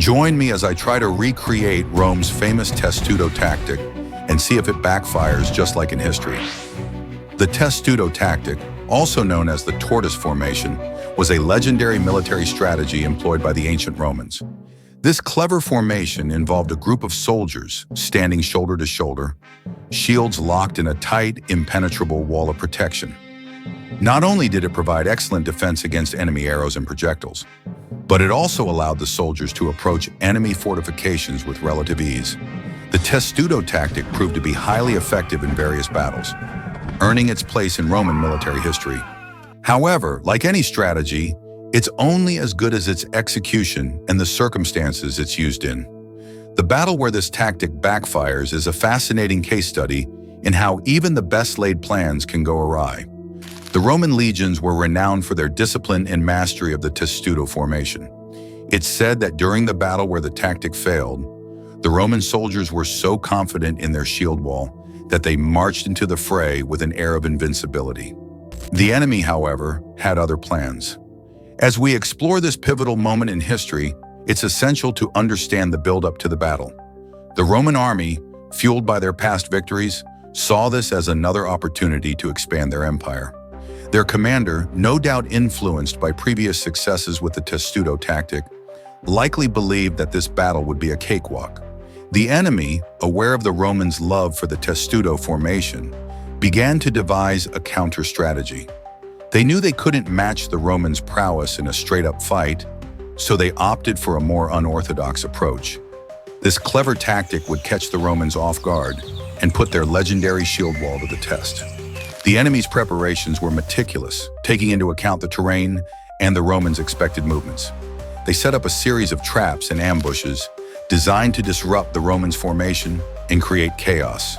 Join me as I try to recreate Rome's famous Testudo tactic and see if it backfires just like in history. The Testudo tactic, also known as the tortoise formation, was a legendary military strategy employed by the ancient Romans. This clever formation involved a group of soldiers standing shoulder to shoulder, shields locked in a tight, impenetrable wall of protection. Not only did it provide excellent defense against enemy arrows and projectiles, but it also allowed the soldiers to approach enemy fortifications with relative ease. The Testudo tactic proved to be highly effective in various battles, earning its place in Roman military history. However, like any strategy, it's only as good as its execution and the circumstances it's used in. The battle where this tactic backfires is a fascinating case study in how even the best-laid plans can go awry. The Roman legions were renowned for their discipline and mastery of the Testudo formation. It's said that during the battle where the tactic failed, the Roman soldiers were so confident in their shield wall that they marched into the fray with an air of invincibility. The enemy, however, had other plans. As we explore this pivotal moment in history, it's essential to understand the build-up to the battle. The Roman army, fueled by their past victories, saw this as another opportunity to expand their empire. Their commander, no doubt influenced by previous successes with the Testudo tactic, likely believed that this battle would be a cakewalk. The enemy, aware of the Romans' love for the Testudo formation, began to devise a counter-strategy. They knew they couldn't match the Romans' prowess in a straight-up fight, so they opted for a more unorthodox approach. This clever tactic would catch the Romans off guard and put their legendary shield wall to the test. The enemy's preparations were meticulous, taking into account the terrain and the Romans' expected movements. They set up a series of traps and ambushes designed to disrupt the Romans' formation and create chaos.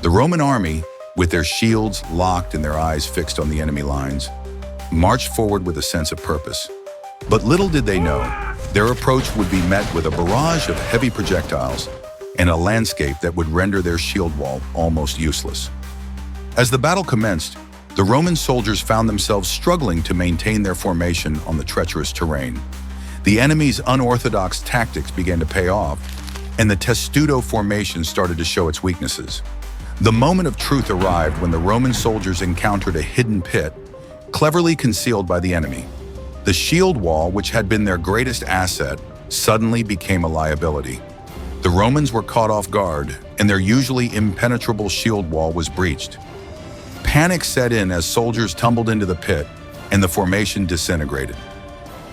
The Roman army, with their shields locked and their eyes fixed on the enemy lines, marched forward with a sense of purpose. But little did they know, their approach would be met with a barrage of heavy projectiles and a landscape that would render their shield wall almost useless. As the battle commenced, the Roman soldiers found themselves struggling to maintain their formation on the treacherous terrain. The enemy's unorthodox tactics began to pay off, and the Testudo formation started to show its weaknesses. The moment of truth arrived when the Roman soldiers encountered a hidden pit, cleverly concealed by the enemy. The shield wall, which had been their greatest asset, suddenly became a liability. The Romans were caught off guard, and their usually impenetrable shield wall was breached. Panic set in as soldiers tumbled into the pit, and the formation disintegrated.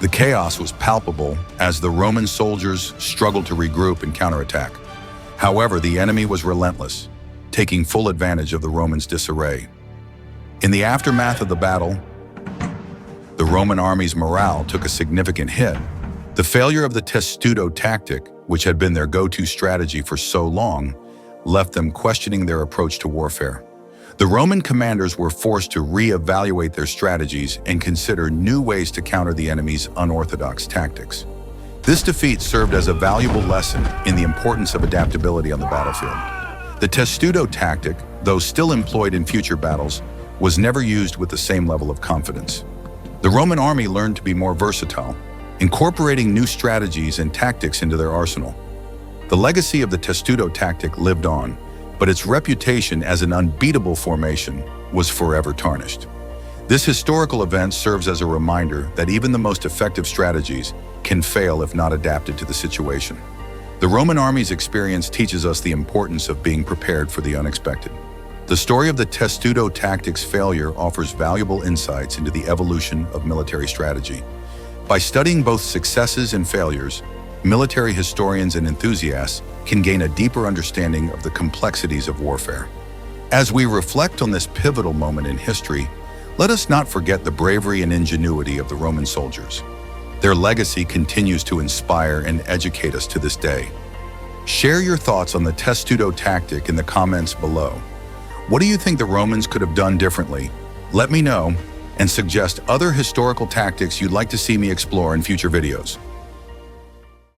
The chaos was palpable as the Roman soldiers struggled to regroup and counterattack. However, the enemy was relentless, taking full advantage of the Romans' disarray. In the aftermath of the battle, the Roman army's morale took a significant hit. The failure of the Testudo tactic, which had been their go-to strategy for so long, left them questioning their approach to warfare. The Roman commanders were forced to re-evaluate their strategies and consider new ways to counter the enemy's unorthodox tactics. This defeat served as a valuable lesson in the importance of adaptability on the battlefield. The Testudo tactic, though still employed in future battles, was never used with the same level of confidence. The Roman army learned to be more versatile, incorporating new strategies and tactics into their arsenal. The legacy of the Testudo tactic lived on, but its reputation as an unbeatable formation was forever tarnished. This historical event serves as a reminder that even the most effective strategies can fail if not adapted to the situation. The Roman army's experience teaches us the importance of being prepared for the unexpected. The story of the Testudo tactic's failure offers valuable insights into the evolution of military strategy. By studying both successes and failures, military historians and enthusiasts can gain a deeper understanding of the complexities of warfare. As we reflect on this pivotal moment in history, let us not forget the bravery and ingenuity of the Roman soldiers. Their legacy continues to inspire and educate us to this day. Share your thoughts on the Testudo tactic in the comments below. What do you think the Romans could have done differently? Let me know and suggest other historical tactics you'd like to see me explore in future videos.